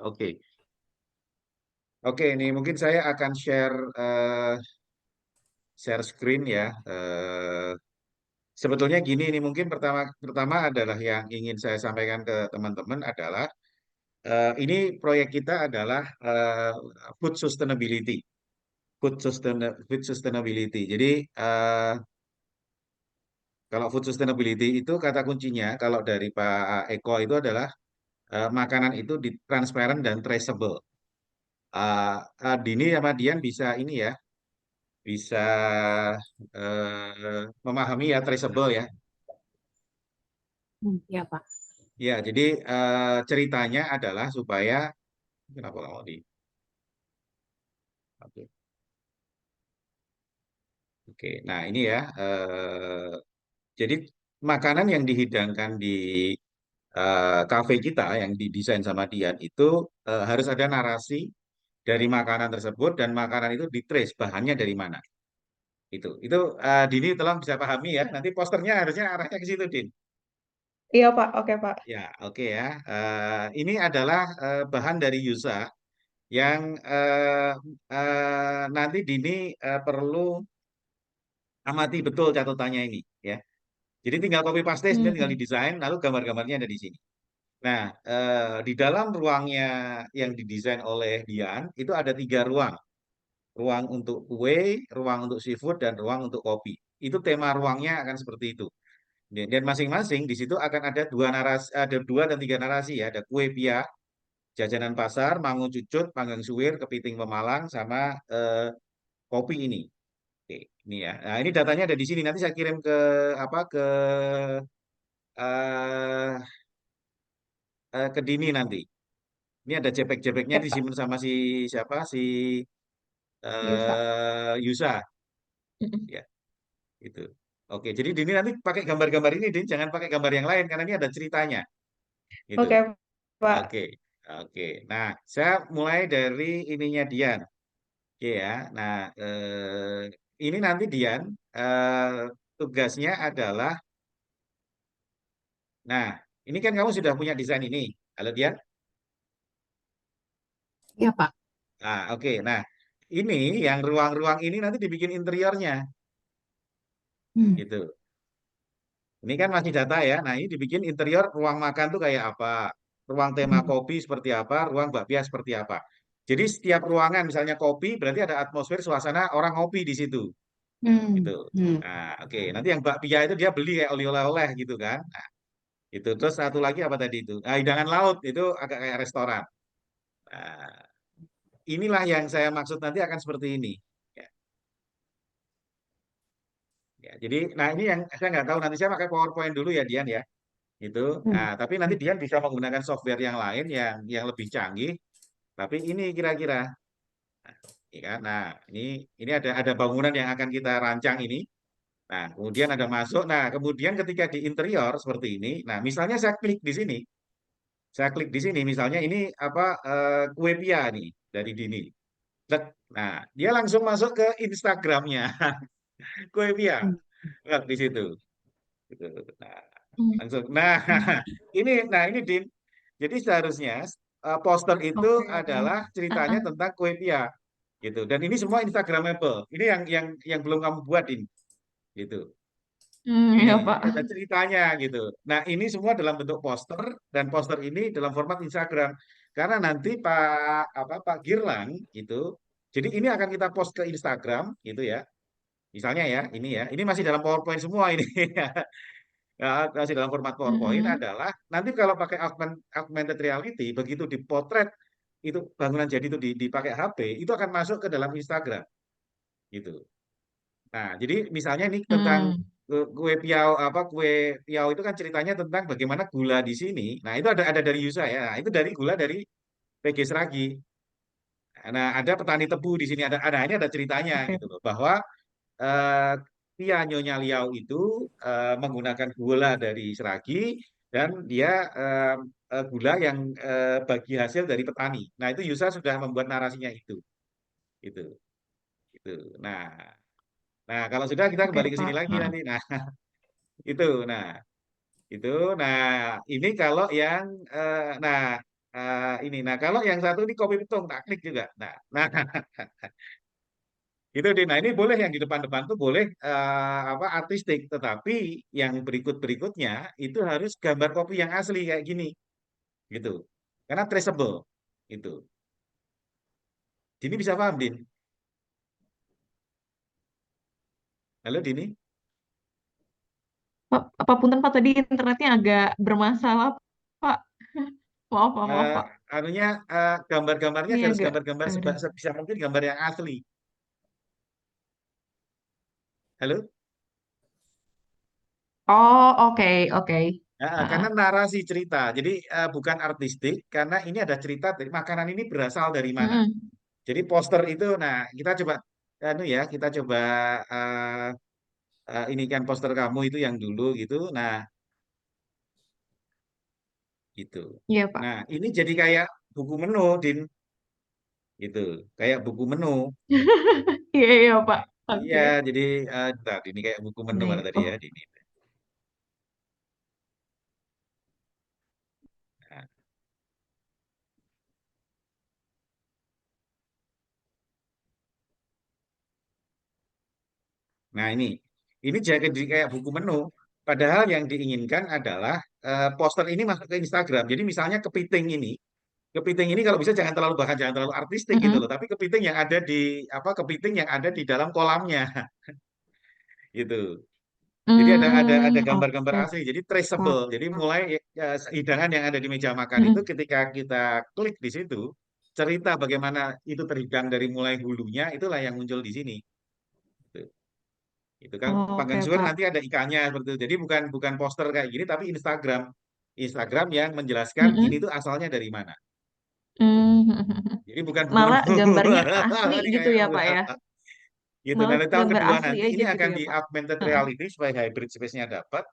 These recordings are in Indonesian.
Oke, oke. Ini mungkin saya akan share screen ya. Sebetulnya gini, ini mungkin pertama pertama adalah yang ingin saya sampaikan ke teman-teman adalah ini proyek kita adalah food sustainability, food sustainability. Jadi kalau food sustainability itu kata kuncinya kalau dari Pak Eko itu adalah makanan itu transparan dan traceable. Dini sama Dian bisa ini ya, bisa memahami ya traceable ya. Ya, Pak. Ya, jadi ceritanya adalah supaya kenapa nggak mau di? Oke, oke. Nah ini ya, jadi makanan yang dihidangkan di kafe kita yang didesain sama Dian itu harus ada narasi dari makanan tersebut dan makanan itu ditrace bahannya dari mana. Itu Dini tolong bisa pahami ya. Nanti posternya harusnya arahnya ke situ, Din. Iya, Pak. Oke, Pak. Ya, oke ya. Ini adalah bahan dari Yusa yang nanti Dini perlu amati betul catatannya ini ya. Jadi tinggal copy paste, kemudian tinggal Hmm. didesain, lalu gambar-gambarnya ada di sini. Nah, di dalam ruangnya yang didesain oleh Dian itu ada 3 ruang. Ruang untuk kue, ruang untuk seafood, dan ruang untuk kopi. Itu tema ruangnya akan seperti itu. Dan masing-masing di situ akan ada 2 narasi, ada 2 dan 3 narasi ya. Ada kue pia, jajanan pasar, mangu cucut, panggang suwir, kepiting pemalang, sama kopi ini. Oke, ini ya. Nah, ini datanya ada di sini. Nanti saya kirim ke apa eh, ke Dini nanti. Ini ada JPEG-JPEG-nya Ya, Pak. disimpan sama si siapa si Yusa. Yusa ya itu. Oke, jadi Dini nanti pakai gambar-gambar ini, Din, jangan pakai gambar yang lain karena ini ada ceritanya gitu. Oke, Oke. Pak. Oke. Nah, saya mulai dari ininya Dian. Oke ya. Nah, ini nanti Dian tugasnya adalah nah, ini kan kamu sudah punya desain ini. Halo Dian. Ya, Pak. Nah, oke. Nah, ini yang ruang-ruang ini nanti dibikin interiornya Hmm. gitu. Ini kan masih data ya. Nah, ini dibikin interior ruang makan tuh kayak apa? Ruang tema Hmm. kopi seperti apa? Ruang bakpia seperti apa? Jadi setiap ruangan, misalnya kopi, berarti ada atmosfer suasana orang ngopi di situ, gitu. Hmm. Hmm. Nah, oke. Nanti yang bakpia itu dia beli kayak oleh-oleh gitu kan. Nah, itu. Terus satu lagi apa tadi itu? Nah, hidangan laut itu agak kayak restoran. Nah, inilah yang saya maksud nanti akan seperti ini. Ya, ya. Jadi, nah ini yang saya nggak tahu nanti saya pakai PowerPoint dulu ya Dian ya. Itu. Hmm. Nah, tapi nanti Dian bisa menggunakan software yang lain yang lebih canggih. Tapi ini kira-kira, ya kan? Nah, ini ada bangunan yang akan kita rancang ini. Nah, kemudian ada masuk. Nah, kemudian ketika di interior seperti ini, nah misalnya saya klik di sini, misalnya ini apa kue pia nih dari Dini. Tek. Nah, dia langsung masuk ke Instagramnya kue pia. Hmm. Lihat di situ. Gitu. Nah, Hmm. langsung. Nah, ini Din. Jadi seharusnya poster itu Oke. adalah ceritanya Ah, tentang kue pia gitu. Dan ini semua Instagramable. Ini yang belum kamu buat ini gitu. Oke, Ya, jadi Pak. ada ceritanya gitu. Nah, ini semua dalam bentuk poster dan poster ini dalam format Instagram. Karena nanti Pak Girlang itu, jadi ini akan kita post ke Instagram gitu ya. Misalnya ya, ini masih dalam PowerPoint semua ini. Ya, masih dalam format PowerPoint Mm-mm. adalah nanti kalau pakai augmented reality, begitu dipotret itu bangunan jadi itu dipakai HP, itu akan masuk ke dalam Instagram gitu. Nah, jadi misalnya ini tentang Hmm. kue piau apa kue piau itu kan ceritanya tentang bagaimana gula di sini. Nah, itu ada dari Yusa ya. Nah, itu dari gula dari PG Seragi. Nah, ada petani tebu di sini ada ini ada ceritanya Oke. gitu loh bahwa eh, Pia Nyonya Liau itu menggunakan gula dari Seragi dan dia gula yang bagi hasil dari petani. Nah, itu Yusa sudah membuat narasinya itu, itu. Nah, nah kalau sudah kita Oke, kembali ke sini Pak. lagi Ah. nanti. Nah, itu. Nah, itu. Nah, ini kalau yang nah ini. Nah, kalau yang satu ini kopi petung, tak klik juga. Nah, itu deh. Nah, ini boleh yang di depan-depan tuh boleh apa artistik, tetapi yang berikut-berikutnya itu harus gambar kopi yang asli kayak gini, gitu. Karena traceable, itu. Dini bisa paham, Din? Halo, Dini? Pak, punten Pak, tadi internetnya agak bermasalah Pak. Maaf Pak, maaf Eh, Pak. anunya gambar-gambarnya Ini harus agak gambar-gambar ada. sebisa mungkin gambar yang asli. Halo? Oh, oke, oke. Karena Ah, narasi cerita, jadi bukan artistik, karena ini ada cerita dari makanan ini berasal dari mana. mm-mm, Jadi poster itu, nah kita coba, kita coba eh, ini kan poster kamu itu yang dulu gitu, nah gitu. iya Pak. Nah ini jadi kayak buku menu, Din, gitu, kayak buku menu. Iya, iya Pak. Iya, Oke. jadi bentar, ini kayak buku menu mana Nih, tadi ya, oh, Dini. Nah, nah, ini jadi kayak buku menu. Padahal yang diinginkan adalah poster ini masuk ke Instagram. Jadi misalnya kepiting ini kalau bisa jangan terlalu bahkan jangan terlalu artistik gitu loh. mm-mm. Tapi kepiting yang ada di apa kepiting yang ada di dalam kolamnya gitu. Jadi ada gambar-gambar Oke. asli. Jadi traceable. Pak. Jadi mulai hidangan yang ada di meja makan itu Mm-mm. ketika kita klik di situ cerita bagaimana itu terhidang dari mulai hulunya itulah yang muncul di sini. Gitu. Itu kan panggang Oke suwir Pak. nanti ada ikannya seperti itu. Jadi bukan bukan poster kayak gini tapi Instagram yang menjelaskan ini Mm-mm. tuh asalnya dari mana. Gitu. Mm. Jadi bukan buku Malah menu. gambarnya asli Ini gitu kayak ya Pak ya. gitu. Malah Nanti tahun gambar kedua asli nanti aja ini gitu akan ya di Pak. augmented Heeh. reality supaya hybrid space-nya dapat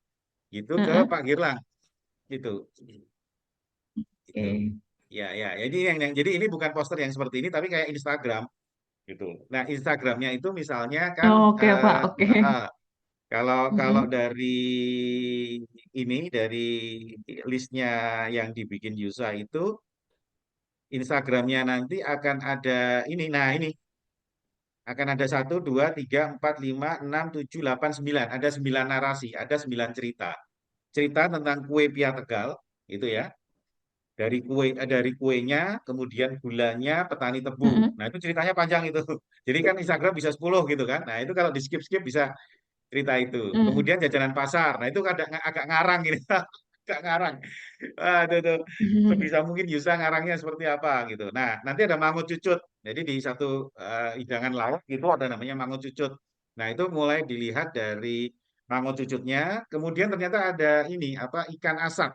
gitu ke Heeh. Pak Girlang gitu. Itu. Oke. Ya. Jadi jadi ini bukan poster yang seperti ini tapi kayak Instagram gitu. Nah, Instagramnya itu misalnya kan Oke Pak, oke. kalau kalau Mm-mm. dari dari listnya yang dibikin Yusa itu Instagramnya nanti akan ada ini. Nah, ini akan ada 1, 2, 3, 4, 5, 6, 7, 8, 9. Ada 9 narasi, ada 9 cerita. Cerita tentang kue pia Tegal, itu ya. Dari kuenya, kemudian gulanya, petani tebu. Mm-mm. Nah, itu ceritanya panjang itu. Jadi kan Instagram bisa 10 gitu kan. Nah, itu kalau di skip-skip bisa cerita itu. Mm. Kemudian jajanan pasar. Nah, itu agak ngarang gitu. Agak ngarang. Tuh. Sebisa mungkin Yusa ngarangnya seperti apa gitu. Nah, nanti ada mangut cucut. Jadi di satu hidangan laut itu ada namanya mangut cucut. Nah, itu mulai dilihat dari mangut cucutnya. Kemudian ternyata ada ini apa ikan asap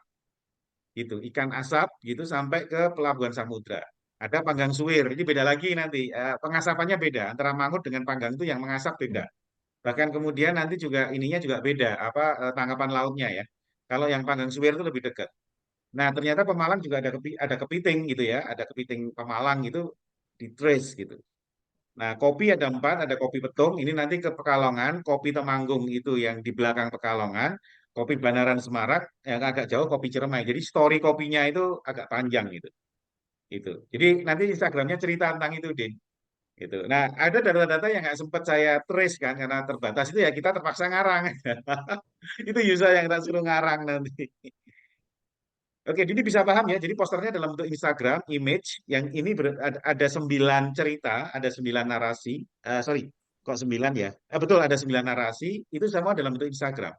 gitu. Ikan asap gitu sampai ke Pelabuhan Samudra. Ada panggang suwir. Ini beda lagi nanti. Pengasapannya beda antara mangut dengan panggang itu yang mengasap beda. Bahkan kemudian nanti juga ininya juga beda, apa tangkapan lautnya ya. Kalau yang Panggang Suwir itu lebih dekat. Nah, ternyata Pemalang juga ada kepiting gitu ya, ada kepiting Pemalang itu di trace gitu. Nah, kopi ada 4, ada kopi Petung, ini nanti ke Pekalongan, kopi Temanggung itu yang di belakang Pekalongan, kopi Banaran Semarak yang agak jauh kopi Ciremai. Jadi story kopinya itu agak panjang gitu. Itu. Jadi nanti Instagramnya cerita tentang itu, Din. Gitu. Nah, ada data-data yang nggak sempat saya trace kan karena terbatas itu ya kita terpaksa ngarang. Itu user yang kita suruh ngarang nanti. Oke, jadi bisa paham ya. Jadi posternya dalam bentuk Instagram, image, yang ini ada 9 cerita, ada 9 narasi. Sorry, kok 9 ya? Betul, ada 9 narasi. Itu semua dalam bentuk Instagram.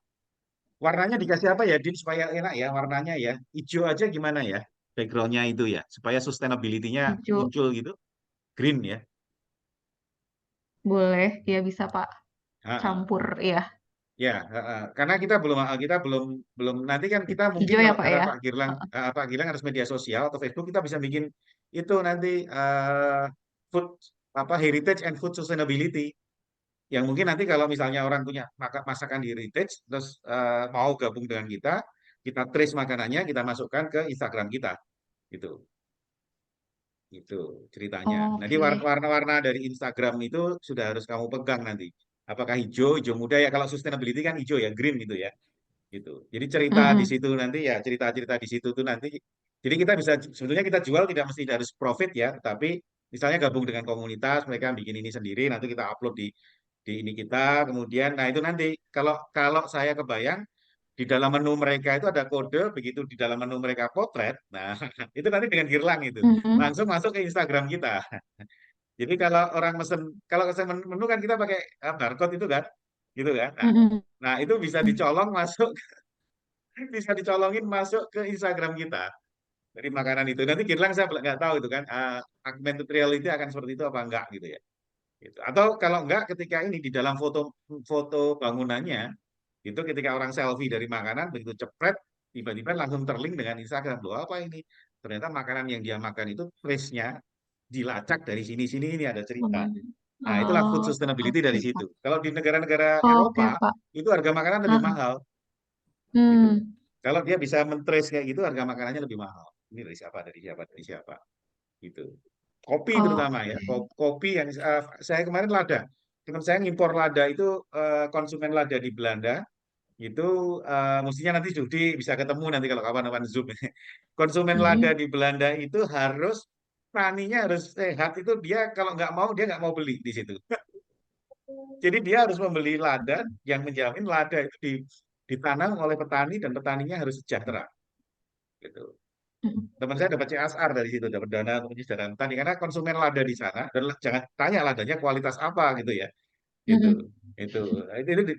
Warnanya dikasih apa ya, Din, supaya enak ya warnanya ya. Hijau aja gimana ya? Backgroundnya itu ya, supaya sustainability-nya Hijau. muncul gitu. Green ya. Boleh, ya bisa Pak. Ha-ha. Campur ya. Ya, karena kita belum belum nanti kan kita mungkin Hijau ya kalau Pak karena ya. Pak Gilang harus media sosial atau Facebook kita bisa bikin itu nanti food apa heritage and food sustainability yang mungkin nanti kalau misalnya orang punya masakan di heritage terus mau gabung dengan kita trace makanannya kita masukkan ke Instagram kita gitu itu ceritanya. Nanti Oke. warna-warna dari Instagram itu sudah harus kamu pegang nanti. Apakah hijau, hijau muda ya kalau sustainability kan hijau ya green gitu ya gitu. Jadi cerita di Mm-mm. situ nanti ya cerita-cerita di situ tuh nanti Jadi kita bisa sebetulnya kita jual tidak mesti harus profit ya, tapi misalnya gabung dengan komunitas, mereka bikin ini sendiri, nanti kita upload di ini kita, kemudian, nah itu nanti kalau kalau saya kebayang di dalam menu mereka itu ada kode, begitu di dalam menu mereka potret, nah itu nanti dengan Girlang itu Mm-mm. langsung masuk ke Instagram kita. Jadi kalau orang mesen, kalau saya menu kan kita pakai barcode itu kan, gitu kan. Mm-mm. Nah, itu bisa dicolong masuk, bisa dicolongin masuk ke Instagram kita dari makanan itu. Nanti Girlang saya nggak tahu itu kan, augmented reality akan seperti itu apa enggak gitu ya. Gitu. Atau kalau enggak, ketika ini di dalam foto foto bangunannya itu ketika orang selfie dari makanan begitu cepret tiba-tiba langsung terlink dengan Instagram. Loh, apa ini? Ternyata makanan yang dia makan itu trace-nya dilacak dari sini-sini, ini ada cerita. Nah, itulah food Oh, sustainability dari oke, situ. Pak. Kalau di negara-negara Oke, Eropa Pak. itu harga makanan lebih Ah, mahal gitu. hmm. Kalau dia bisa men-trace kayak gitu harga makanannya lebih mahal. Ini dari siapa, dari siapa, dari siapa gitu. Kopi terutama ya. Oke. Kopi yang saya kemarin lada. Teman saya ngimpor lada itu, konsumen lada di Belanda itu, mestinya nanti Judi bisa ketemu nanti kalau kapan-kapan Zoom. Konsumen lada Mm-mm. di Belanda itu harus taninya harus sehat, itu dia kalau nggak mau dia nggak mau beli di situ. Jadi dia harus membeli lada yang menjamin lada itu ditanam oleh petani dan petaninya harus sejahtera gitu. Teman saya dapat CSR dari situ, dapat dana untuk penyederhanaan petani karena konsumen lada di sana, dan jangan tanya ladanya kualitas apa gitu ya. Gitu. Mm-mm. Itu,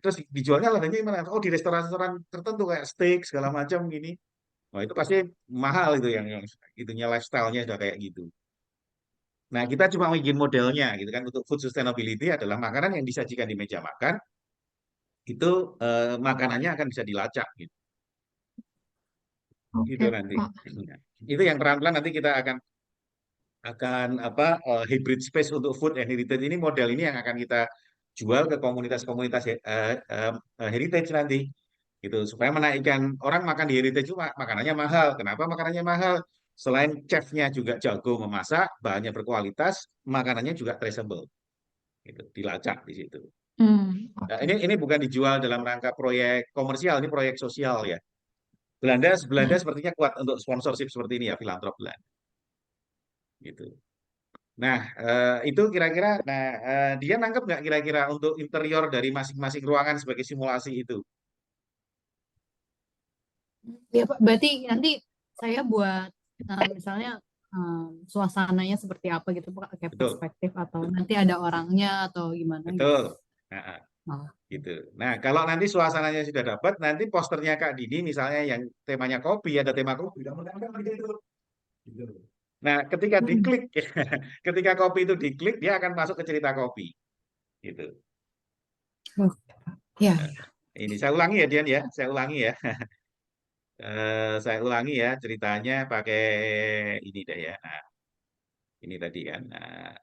terus dijualnya ladanya gimana? Oh, di restoran-restoran tertentu kayak steak segala macam gini. Wah, itu pasti mahal itu yang itunya lifestyle-nya sudah kayak gitu. Nah, kita cuma bikin modelnya gitu kan, untuk food sustainability adalah makanan yang disajikan di meja makan itu, makanannya akan bisa dilacak gitu. Itu Oke, nanti. Pak. Itu yang pelan-pelan nanti kita akan apa, hybrid space untuk food and heritage, ini model ini yang akan kita jual ke komunitas-komunitas heritage nanti gitu, supaya menaikkan orang makan di heritage itu makanannya mahal. Kenapa makanannya mahal? Selain chefnya juga jago memasak, bahannya berkualitas, makanannya juga traceable gitu, dilacak di situ. Nah, Oke. ini bukan dijual dalam rangka proyek komersial, ini proyek sosial ya. Belanda Belanda Mm. sepertinya kuat untuk sponsorship seperti ini ya, filantrop Belanda gitu. Nah, itu kira-kira, nah, dia nangkep nggak kira-kira untuk interior dari masing-masing ruangan sebagai simulasi itu? Ya Pak, berarti nanti saya buat misalnya suasananya seperti apa gitu Pak, kayak Betul, perspektif atau nanti ada orangnya atau gimana gitu. betul. Nah, Malah. gitu. Nah, kalau nanti suasananya sudah dapat, nanti posternya Kak Dini misalnya yang temanya kopi, ada tema kopi, kamu nangkep nggak gitu. Gitu. Nah, ketika Hmm. diklik, ketika kopi itu diklik, dia akan masuk ke cerita kopi. Gitu. Oke, Pak. Ya, Nah, ya. ini saya ulangi ya, Dian ya, saya ulangi ya. Saya ulangi ya ceritanya pakai ini deh ya. Nah, ini tadi kan. Nah,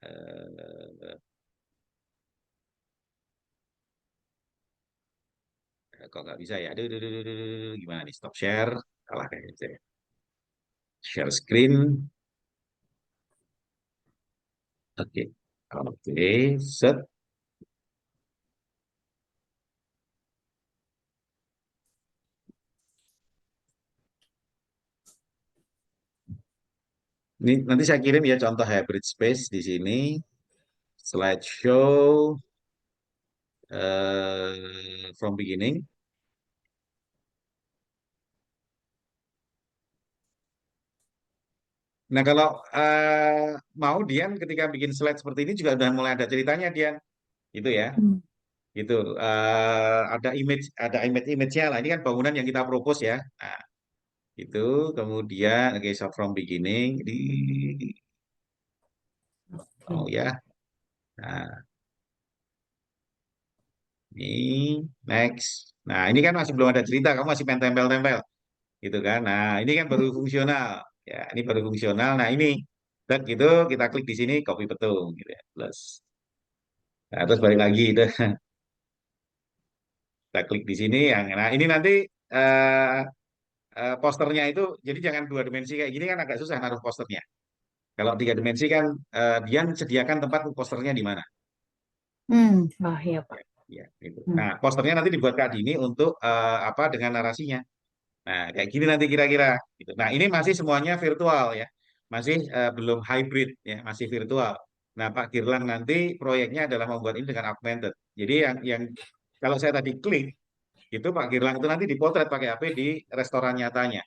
kok nggak bisa ya? Aduh, aduh, aduh, aduh, aduh, aduh. Gimana nih? Stop share. Kalah kayaknya saya. Share screen. Oke. Oke. Set. Ini nanti saya kirim ya contoh hybrid space di sini. Slideshow, from beginning. Nah, kalau mau Dian ketika bikin slide seperti ini juga udah mulai ada ceritanya Dian. Itu ya. Hmm. Gitu. Ada image-nya lah. Ini kan bangunan yang kita propose ya. Nah, itu kemudian oke, start from beginning di oh Oke. ya. Nah, ini next. Nah, ini kan masih belum ada cerita, kamu masih main tempel-tempel gitu kan. Nah, ini kan baru fungsional. Ya, ini baru fungsional. Nah, ini dan gitu kita klik di sini copy petung gitu ya. Plus. Nah, terus balik lagi itu kita klik di sini yang nah ini nanti, eh, posternya itu jadi jangan dua dimensi kayak gini kan agak susah naruh posternya. Kalau tiga dimensi kan, dia sediakan tempat posternya di mana. Wah, ya Pak. Ya, gitu. Hmm. Nah, posternya nanti dibuat Kak Dini untuk, apa dengan narasinya. Nah, kayak gini nanti kira-kira gitu. Nah, ini masih semuanya virtual ya. Masih belum hybrid ya, masih virtual. Nah, Pak Girlang nanti proyeknya adalah membuat ini dengan augmented. Jadi yang kalau saya tadi klik itu Pak Girlang itu nanti dipotret pakai HP di restoran nyatanya,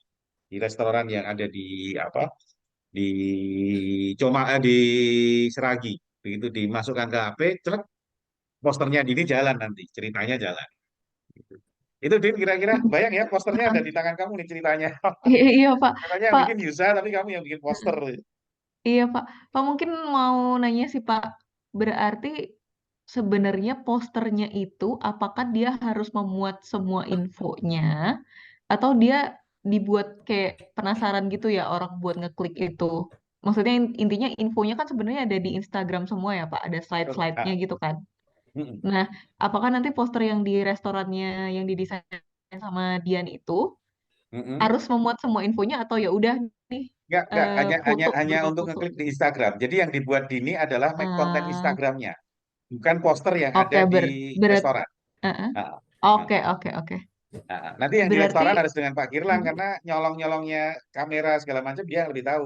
di restoran yang ada di apa? Di di Seragi. Begitu dimasukkan ke HP, celek posternya Dini jalan nanti, ceritanya jalan. Gitu. Itu Din kira-kira bayang ya posternya ada di tangan kamu nih ceritanya. Iya Pak. Katanya yang Pak, bikin Yusa, tapi kamu yang bikin poster. iya Pak. Pak mungkin mau nanya sih Pak. Berarti sebenarnya posternya itu apakah dia harus memuat semua infonya atau dia dibuat kayak penasaran gitu ya orang buat ngeklik itu? Maksudnya intinya infonya kan sebenarnya ada di Instagram semua ya Pak, ada slide-slide-nya Ah, gitu kan. mm, Nah, apakah nanti poster yang di restorannya yang didesain sama Dian itu mm. harus memuat semua infonya atau ya udah nih Enggak, hanya hanya foto hanya berupa untuk foto. ngeklik di Instagram. Jadi yang dibuat Dini adalah konten Ah, Instagramnya, bukan poster yang oke ada di berat. restoran. Ah, Ah, ah, oke oke oke. Nanti yang di Berarti restoran harus dengan Pak Girlang hmm, karena nyolong-nyolongnya kamera segala macam dia yang lebih tahu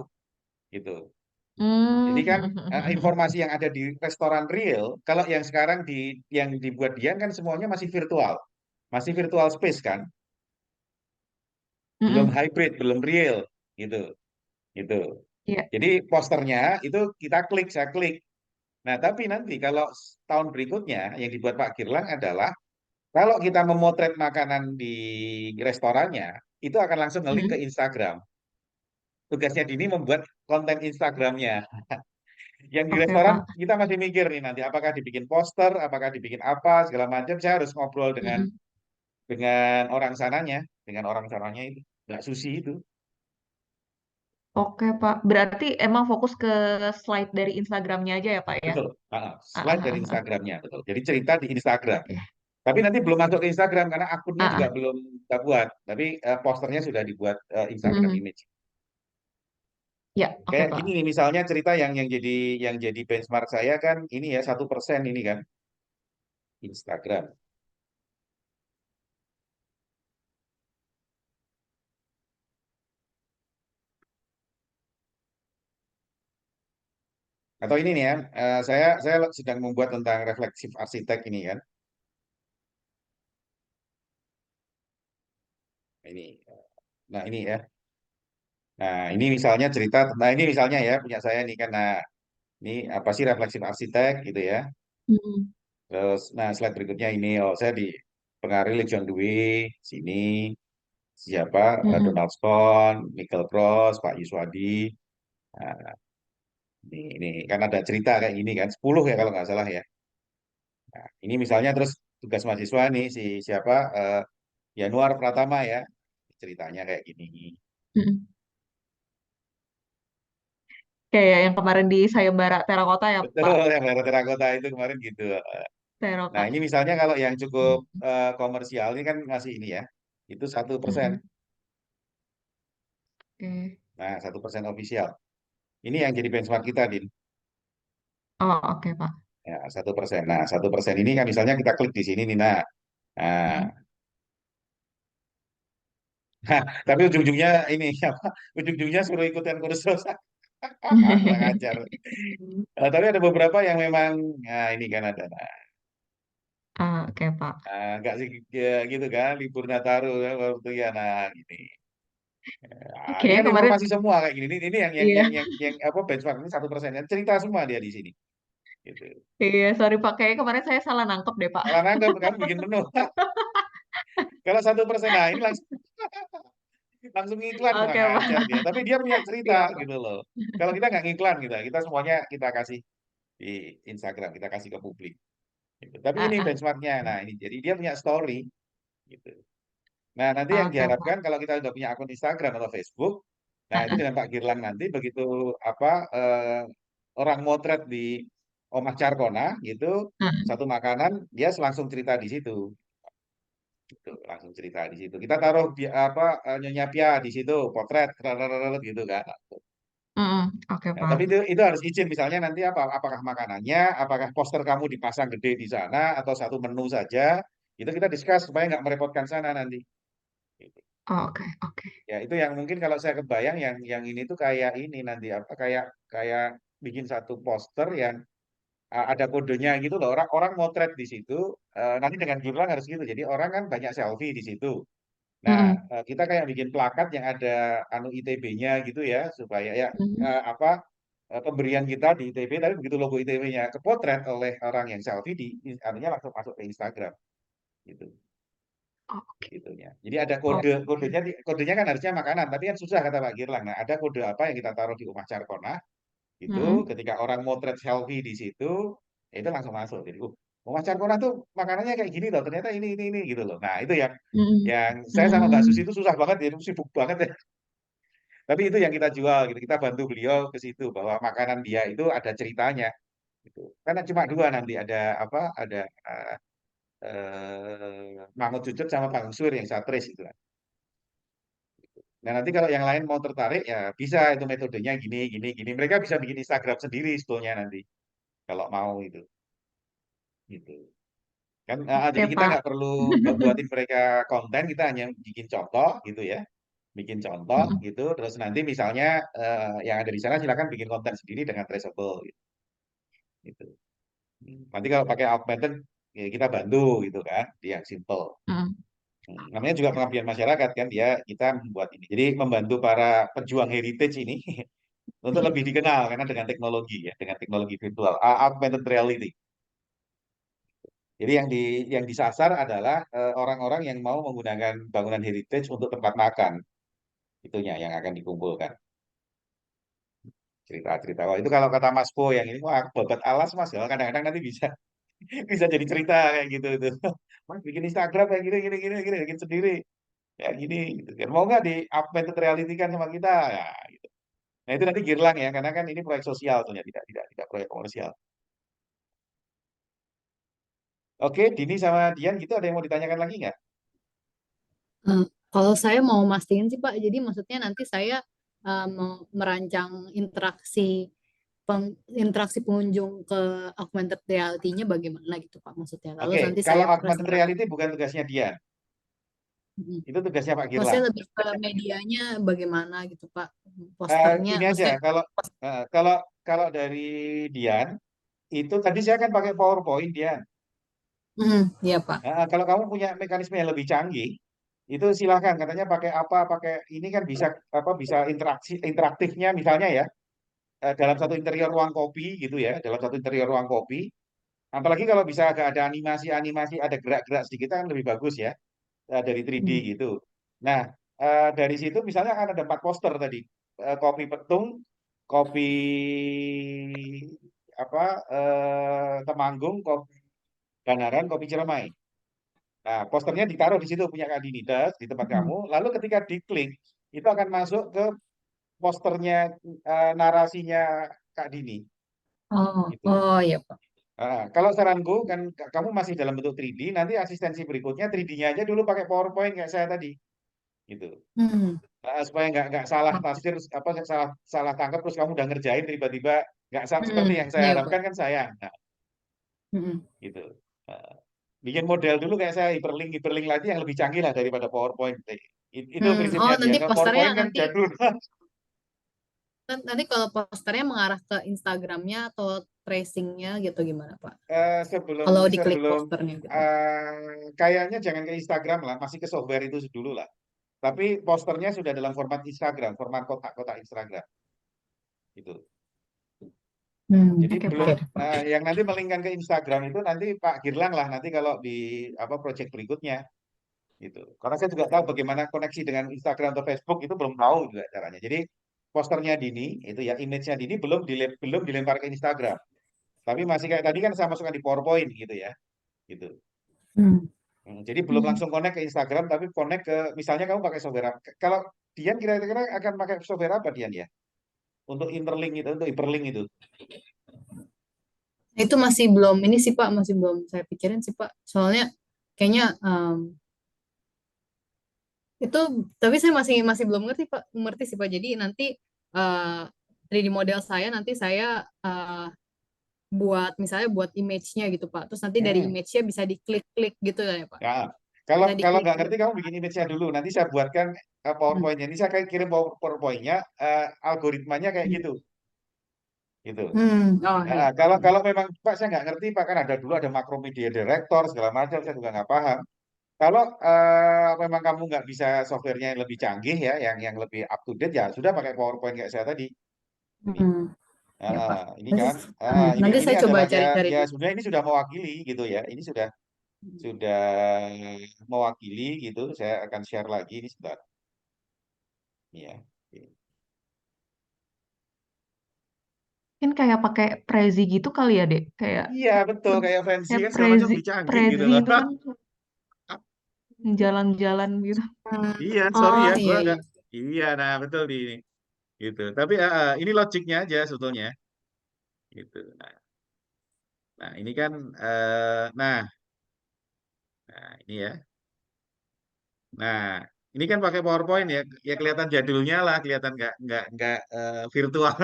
gitu. Jadi hmm, kan informasi yang ada di restoran real, kalau yang sekarang yang dibuat Dian kan semuanya masih virtual space kan, belum hmm, hybrid, belum real gitu, gitu. ya, Jadi posternya itu kita klik, saya klik. Nah, tapi nanti kalau tahun berikutnya yang dibuat Pak Girlang adalah kalau kita memotret makanan di restorannya, itu akan langsung nge-link ke hmm, Instagram. Tugasnya Dini membuat konten Instagramnya. Yang di oke restoran Pak. kita masih mikir nih nanti apakah dibikin poster, apakah dibikin apa segala macam. Saya harus ngobrol Hmm, dengan orang sananya, dengan orang sananya itu, Mbak Susi itu. oke Pak. Berarti emang fokus ke slide dari Instagramnya aja ya Pak ya? Betul. Ah, Slide ah, dari ah, ah. Instagramnya, betul. Jadi cerita di Instagram. Oke. Tapi nanti belum masuk ke Instagram karena akunnya Ah, juga ah. belum kita buat. Tapi posternya sudah dibuat Instagram Hmm, image. ya, oke Kayak Pak. gini nih misalnya cerita yang jadi benchmark saya kan ini ya 1% ini kan Instagram. Atau ini nih ya, saya sedang membuat tentang refleksif arsitek ini kan. Ini, nah ini ya. Nah ini misalnya cerita, nah ini misalnya ya punya saya nih kan. Nah ini apa sih refleksif arsitek gitu ya. Hmm, Terus, nah slide berikutnya ini, oh saya dipengaruhi oleh John Dewey, sini siapa hmm, Donald Stone, Michael Cross, Pak Yuswadi. Nah, ini kan ada cerita kayak gini kan, 10 ya kalau nggak salah ya. Nah, ini misalnya terus tugas mahasiswa nih si siapa Yanuar Pratama ya, ceritanya kayak gini. hmm. Kayak yang kemarin di Sayembara Terakota ya Betul, Pak? yang daerah terakota itu kemarin gitu. Nah, Teroka. ini misalnya kalau yang cukup Hmm, komersial ini kan masih ini ya, itu 1%. hmm, oke. Nah, 1% official. Ini yang jadi benchmark kita, Din. Oh, oke Pak. Ya, 1%. Nah, 1% ini kan misalnya kita klik di sini nih, nah, Hmm. tapi ujung-ujungnya ini apa? Ujung-ujungnya suruh ikutan kursus. Kurang ajar. Tapi ada beberapa yang memang, nah ini kan ada. Ah, oke Pak. Nggak sih ya, gitu kan, libur Nataru ya, waktu ya, nah ini. Ini Kayaknya kan kemarin, informasi semua kayak gini. Ini yang yang iya, yang yang, yang apa benchmark ini 1%, kan cerita semua dia di sini. Gitu. iya, sorry Pak. Kayaknya kemarin saya salah nangkep deh Pak. Kalau nangkep kan bikin penuh. Kalau 1%, nah ini langsung langsung ngiklan Oke kurang ajar Pak. dia. Tapi dia punya cerita Iya Pak. gitu loh. Kalau kita nggak ngiklan gitu, kita semuanya kita kasih di Instagram, kita kasih ke publik. Gitu. Tapi Ah, ini ah. benchmarknya. Nah ini jadi dia punya story. Gitu. Nah nanti yang Oke diharapkan Pak. kalau kita udah punya akun Instagram atau Facebook, nah Ah, itu ah. dengan Pak Girlang nanti begitu apa orang motret di Omah Carkona gitu Ah. satu makanan dia langsung cerita di situ. Gitu, langsung cerita di situ. Kita taruh apa Nyonya Pia di situ, potret gitu kan. Oke Nah, Pak. tapi itu harus izin misalnya nanti apa apakah makanannya, apakah poster kamu dipasang gede di sana atau satu menu saja, itu kita discuss supaya nggak merepotkan sana nanti. Gitu. Oh, oke, oke. Ya itu yang mungkin kalau saya kebayang yang ini tuh kayak ini nanti apa kayak kayak bikin satu poster yang ada kodenya gitu loh. Orang orang motret di situ nanti dengan jumlah harus gitu. Jadi orang kan banyak selfie di situ. Nah, Mm-mm. kita kayak bikin plakat yang ada anu ITB-nya gitu ya supaya ya Mhm. apa pemberian kita di ITB tapi begitu logo ITB-nya kepotret oleh orang yang selfie di anunya langsung masuk ke Instagram gitu. Oh, oke. Gitunya. Jadi ada Oh, kodenya kan harusnya makanan, tapi kan susah kata Pak Girlang. Nah, ada kode apa yang kita taruh di rumah Carkona itu mm-mm. ketika orang motret selfie di situ ya itu langsung masuk. Jadi, rumah Carkona tuh makanannya kayak gini loh. Ternyata ini gitu loh. Nah, itu Mm-mm. yang saya sama Mbak Susi Mm. itu susah banget ya, itu sibuk banget ya. Tapi itu yang kita jual gitu. Kita bantu beliau ke situ bahwa makanan dia itu ada ceritanya gitu. Karena cuma dua nanti ada apa? Ada Mangut Cucut sama Pak Sur yang satris itu. Nah, nanti kalau yang lain mau tertarik ya bisa itu metodenya gini, gini, gini. Mereka bisa bikin Instagram sendiri sebetulnya nanti kalau mau itu, gitu. Kan, Oke, jadi kita Pak. nggak perlu buatin mereka konten, kita hanya bikin contoh gitu ya, bikin contoh Mm-mm. gitu. Terus nanti misalnya yang ada di sana silakan bikin konten sendiri dengan traceable gitu. Nanti kalau pakai augmented ya kita bantu gitu kan, yang simple. Mm-mm. Namanya juga pengabdian masyarakat kan, dia kita membuat ini. Jadi membantu para pejuang heritage ini untuk lebih dikenal karena dengan teknologi ya, dengan teknologi virtual, augmented reality. Jadi yang disasar adalah orang-orang yang mau menggunakan bangunan heritage untuk tempat makan, itunya yang akan dikumpulkan cerita-cerita. Wah, itu kalau kata Mas Po yang ini, wah babat alas Mas, ya kadang-kadang nanti bisa bisa jadi cerita kayak gitu itu. Mas bikin Instagram kayak gini gini gini gini, bikin sendiri kayak gini gitu kan. Mau nggak di augmented reality kan sama kita ya gitu. Nah itu nanti Girlang ya, karena kan ini proyek sosial sebenarnya tidak proyek komersial. Oke, Dini sama Dian gitu ada yang mau ditanyakan lagi nggak? Eh, Kalau saya mau mastiin sih Pak, jadi maksudnya nanti saya mau merancang interaksi pengunjung ke augmented reality-nya bagaimana gitu Pak maksudnya. Lalu Oke, nanti kalau saya augmented presentasi. reality bukan tugasnya Dian, itu tugasnya Pak Girlang. Maksudnya lebih ke medianya bagaimana gitu Pak. Posternya Gini aja, maksudnya. eh, kalau kalau dari Dian itu tadi saya kan pakai PowerPoint Dian. Iya Pak. Kalau kamu punya mekanisme yang lebih canggih, itu silahkan katanya pakai apa, pakai ini kan bisa apa bisa interaktifnya misalnya ya dalam satu interior ruang kopi gitu ya, dalam satu interior ruang kopi. Apalagi kalau bisa agak ada animasi-animasi, ada gerak-gerak sedikit kan lebih bagus ya dari 3D Hmm. gitu. Nah, dari situ misalnya akan ada 4 poster tadi. Kopi Petung, kopi apa Temanggung, kopi Banaran, kopi Ciremai. Nah, posternya ditaruh di situ punya Kak Dini Das di tempat Hmm. kamu. Lalu ketika diklik, itu akan masuk ke posternya narasinya Kak Dini. Oh, Gitu. oh iya Pak. Kalau saranku kan kamu masih dalam bentuk 3D, nanti asistensi berikutnya 3D-nya aja dulu pakai PowerPoint kayak saya tadi, gitu. Hmm. Supaya nggak salah tafsir apa salah salah tangkap terus kamu udah ngerjain tiba-tiba nggak seperti yang saya Iya Pak. harapkan kan sayang. Nah, Hmm. gitu. Nah, bikin model dulu kayak saya hyperlink lagi yang lebih canggih lah daripada PowerPoint. Itu Oh prinsipnya dia. nanti Kalau posternya PowerPoint kan nanti jadul. nanti kalau posternya mengarah ke Instagramnya atau tracingnya gitu gimana Pak? Sebelum Kalau diklik sebelum posternya gitu. kayaknya jangan ke Instagram lah, masih ke software itu dulu lah. Tapi posternya sudah dalam format Instagram, format kotak-kotak Instagram. Gitu. Jadi Oke, belum Pak. yang nanti melingkan ke Instagram itu nanti Pak Girlang lah nanti kalau di apa proyek berikutnya gitu. Karena saya juga tahu bagaimana koneksi dengan Instagram atau Facebook itu belum tahu juga caranya. Jadi posternya Dini itu ya image-nya Dini belum dilempar ke Instagram. Tapi masih kayak tadi kan saya masukkan di PowerPoint gitu ya. Gitu. Hmm. Jadi belum langsung connect ke Instagram tapi connect ke misalnya kamu pakai software apa. Kalau Dian kira-kira akan pakai software apa Dian ya? Untuk interlink itu, untuk hyperlink itu. Itu masih belum ini sih Pak, masih belum saya pikirin sih Pak. Soalnya kayaknya itu tapi saya masih masih belum ngerti Pak, ngerti sih Pak. Jadi nanti eh 3D model saya nanti saya buat misalnya buat image-nya gitu Pak. Terus nanti dari Hmm. image-nya bisa diklik-klik gitu ya Pak. Ya, Kalau nggak kalau diklik nggak gitu. ngerti kamu bikin image-nya dulu. Nanti saya buatkan PowerPoint-nya. Ini saya kayak kirim PowerPoint-nya, algoritmanya kayak gitu, gitu. Oh Nah, iya. kalau kalau memang Pak saya nggak ngerti Pak kan ada dulu ada Macromedia Director segala macam saya juga nggak paham. Kalau memang kamu nggak bisa softwarenya yang lebih canggih ya, yang lebih up to date ya sudah pakai PowerPoint kayak saya tadi. Ini, Hmm, ya Pak. ini Nanti kan, ini nanti ini saya coba adalah ya cari-cari ya dulu. sebenarnya ini sudah mewakili gitu ya. Ini sudah mewakili gitu. Saya akan share lagi ini sebentar. Iya. Mungkin kayak pakai Prezi gitu kali ya, Dek. Kayak Iya betul kayak fancy kayak kan segala macam Prezi lebih canggih gitu Prezi loh. itu kan jalan-jalan gitu. Iya, sorry Oh ya, gua iya agak iya. iya, nah betul di ini gitu. Tapi ini logiknya aja sebetulnya gitu. Nah, ini kan nah ini ya. Nah, ini kan pakai PowerPoint ya, ya kelihatan jadulnya lah, kelihatan nggak virtual.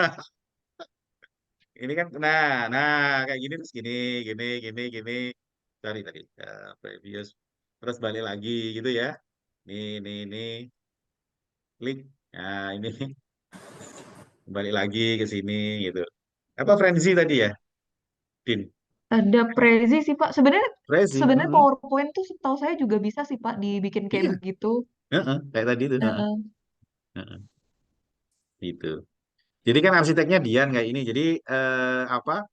Ini kan, nah kayak gini terus gini, gini. Sorry tadi previous, terus balik lagi gitu ya. Ini, klik. Nah, ini balik lagi ke sini gitu. Apa frenzy tadi ya, Din? Ada Prezi sih, Pak. Sebenarnya Frenzy. sebenarnya PowerPoint tuh setahu saya juga bisa sih, Pak, dibikin kayak Iya, begitu. kayak tadi tuh. Heeh. Heeh, gitu. Jadi kan arsiteknya Dian kayak ini. Jadi apa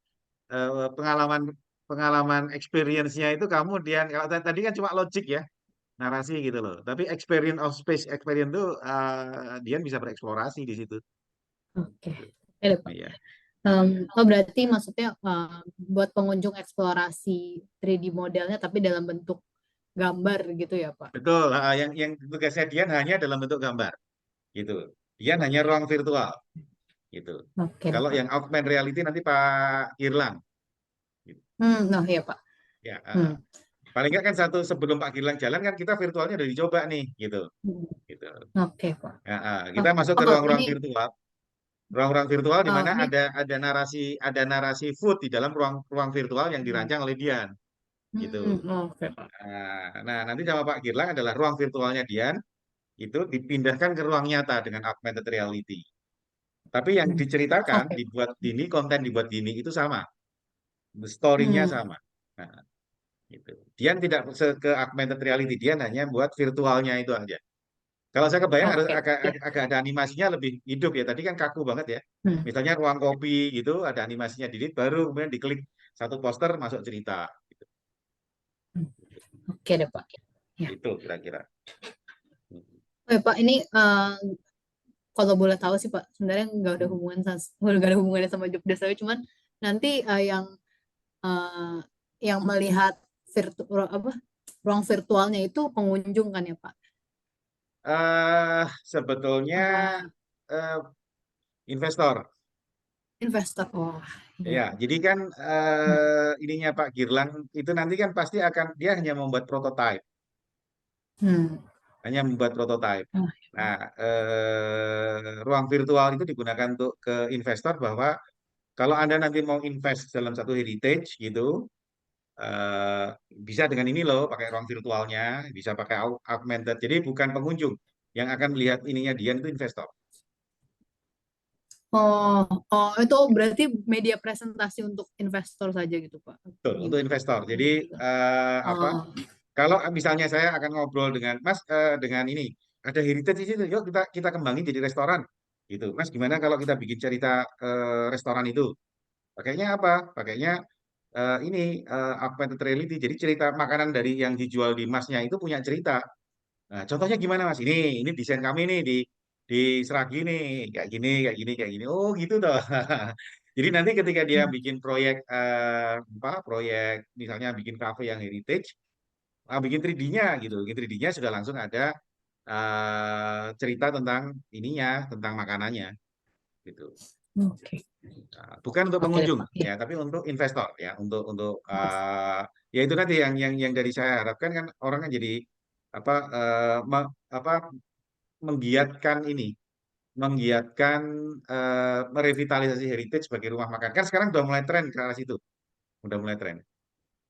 pengalaman pengalaman experience-nya itu kamu Dian. Kalau tadi kan cuma logik ya, narasi gitu loh. Tapi experience of space experience tuh Dian bisa bereksplorasi di situ. Oke. Ya deh, Pak. Iya, Oh berarti maksudnya buat pengunjung eksplorasi 3D modelnya tapi dalam bentuk gambar gitu ya Pak? betul. Yang tugasnya Dian hanya dalam bentuk gambar, gitu. Dian hanya Oke. ruang virtual, gitu. Oke deh Kalau Pak. yang augmented reality nanti Pak Irlang, gitu. Nah iya Pak. Ya, Hmm. paling nggak kan satu sebelum Pak Irlang jalan kan kita virtualnya udah dicoba nih, gitu. Hmm. Gitu. Oke Pak. Kita masuk Oh, ke Pak, ruang-ruang ini virtual. Ruang-ruang virtual di mana ini ada narasi food di dalam ruang virtual yang dirancang oleh Dian, gitu. oke Pak. Nah, nanti sama Pak Girlang adalah ruang virtualnya Dian itu dipindahkan ke ruang nyata dengan augmented reality. Tapi yang Hmm. diceritakan, Oke. dibuat gini, konten dibuat gini itu sama, story-nya Hmm. sama. Nah, gitu. Dian tidak ke augmented reality, Dian hanya buat virtualnya itu aja. Kalau saya kebayang harus Oke. agak, Ya. agak ada animasinya lebih hidup ya. Tadi kan kaku banget ya. Hmm. Misalnya ruang kopi gitu, ada animasinya dikit, baru kemudian diklik satu poster masuk cerita. Gitu. Hmm. Oke deh Pak. Ya. Itu kira-kira. Oke Pak, ini kalau boleh tahu sih Pak, sebenarnya nggak ada hubungannya sama job desk saya, cuman nanti eh, yang melihat ruang virtualnya itu pengunjung kan ya Pak? Sebetulnya Apa eh, investor. investor? Wah, iya. Ya, jadi kan Hmm. ininya Pak Girlang itu nanti kan pasti akan dia hanya membuat prototipe, Hmm. hanya membuat prototipe. Oh, Nah, ruang virtual itu digunakan untuk ke investor bahwa kalau Anda nanti mau invest dalam satu heritage gitu, eh, bisa dengan ini loh, pakai ruang virtualnya, bisa pakai augmented. Jadi bukan pengunjung yang akan melihat ininya Dian itu investor. oh, oh, itu berarti media presentasi untuk investor saja gitu Pak? Betul, untuk Gimana? investor. Jadi Gitu. apa? Oh, Kalau misalnya saya akan ngobrol dengan Mas dengan ini ada heritage di situ, yuk kita kembangin jadi restoran, gitu. Mas gimana kalau kita bikin cerita restoran itu? Pakainya apa? Pakainya ini augmented reality. Jadi cerita makanan dari yang dijual di Masnya itu punya cerita. Nah, contohnya gimana Mas? Ini desain kami nih di Seragi nih, kayak gini, kayak gini, kayak gini. Oh gitu toh. Jadi nanti ketika dia bikin proyek proyek misalnya bikin cafe yang heritage, bikin 3D-nya gitu. Bikin 3D-nya sudah langsung ada cerita tentang ininya, tentang makanannya gitu. oke. Nah, bukan untuk Oke deh pengunjung Pak. Ya. ya, tapi untuk investor ya, untuk ya itu nanti yang dari saya harapkan kan orang kan jadi apa apa menggiatkan ini, menggiatkan merevitalisasi heritage sebagai rumah makan. Kan sekarang udah mulai tren ke arah situ, udah mulai tren.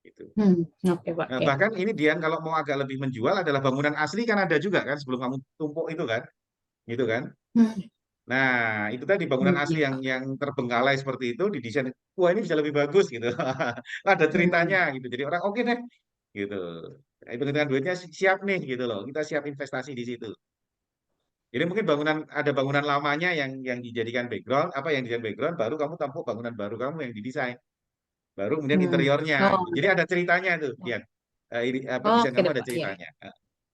Gitu. Oke Pak. Nah, Ya. bahkan ini Dian kalau mau agak lebih menjual adalah bangunan asli kan ada juga kan sebelum kamu tumpuk itu kan, gitu kan. Hmm, Nah, itu tadi bangunan asli iya yang Pak. terbengkalai seperti itu didesain, wah ini bisa lebih bagus gitu. Ada ceritanya Hmm, gitu. Jadi orang oke deh gitu. Nah, hitung-hitungan duitnya siap nih gitu loh. Kita siap investasi di situ. Jadi mungkin ada bangunan lamanya yang dijadikan background, apa yang dijadikan background, baru kamu tampuk bangunan baru kamu yang didesain, baru kemudian interiornya. Oh, Gitu. Jadi ada ceritanya tuh, Dian. Desain oke kamu deh ada Pak. Iya. ceritanya.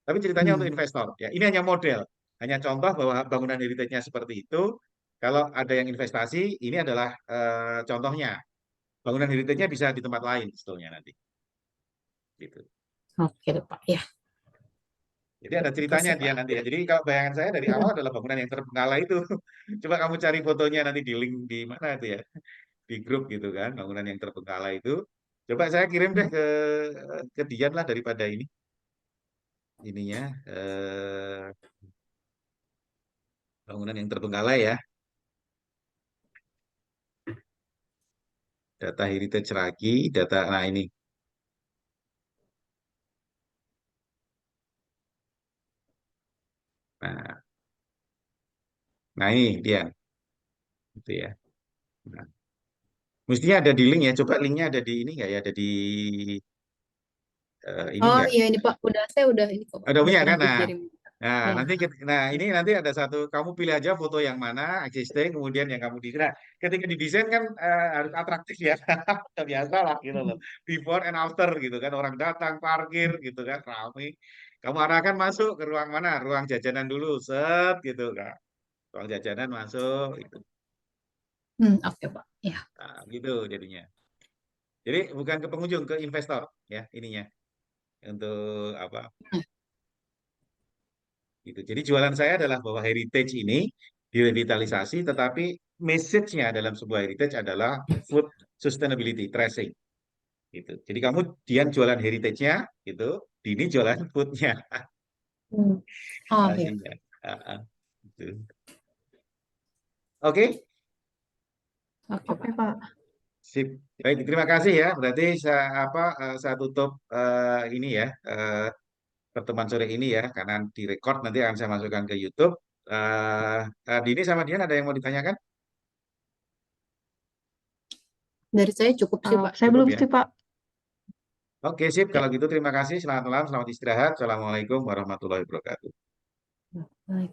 Tapi ceritanya untuk Hmm, investor. Ya, ini hanya model, hanya contoh bahwa bangunan heritage-nya seperti itu. Kalau ada yang investasi, ini adalah contohnya. Bangunan heritage-nya bisa di tempat lain sebetulnya nanti. Gitu. oke deh Pak. Ya. Jadi ada ceritanya Makasih dia Pak. nanti ya. Jadi kalau bayangan saya dari awal Hmm, adalah bangunan yang terbengkalai itu. Coba kamu cari fotonya nanti di link di mana itu ya, di grup gitu kan, bangunan yang terbengkalai itu. Coba saya kirim deh ke Dian lah daripada ininya bangunan yang terbengkalai ya. Data heritage lagi, data nah ini. Nah, nah ini Dian, itu ya. Nah, mestinya ada di link ya. Coba linknya ada di ini nggak ya? Ada di ini Oh nggak? iya ini Pak. Saya udah ini kok Pak. Ada Udah punya pernah kan? Nah, dikirim. nah Ya. nanti ini nanti ada satu kamu pilih aja foto yang mana existing kemudian yang kamu desain. Nah, ketika didesain kan harus atraktif ya. Biasa lah gitu loh. Before and after gitu kan orang datang parkir gitu kan ramai. Kamu arahkan masuk ke ruang mana? Ruang jajanan dulu, set gitu kan. Ruang jajanan masuk gitu. Oke Pak. Ya. Nah, gitu jadinya. Jadi bukan ke pengunjung, ke investor ya ininya untuk apa? Gitu. Jadi jualan saya adalah bahwa heritage ini direvitalisasi, tetapi message-nya dalam sebuah heritage adalah food sustainability tracing. Gitu. Jadi kamu Dian jualan heritage-nya, gitu. Dini jualan food-nya. Hmm. Oh ya. Artinya. Ah, ah. Gitu. Oke, Oke Oke, Pak. Pak. sip. Baik, terima kasih ya. Berarti saya tutup ini ya pertemuan sore ini ya, karena direcord nanti akan saya masukkan ke YouTube. Dini sama Dian ada yang mau ditanyakan? Dari saya cukup sih Pak. Saya Cukup belum ya. sih, Pak. Oke, sip. Ya. Kalau gitu terima kasih. Selamat malam, selamat istirahat. Assalamualaikum warahmatullahi wabarakatuh. Baik.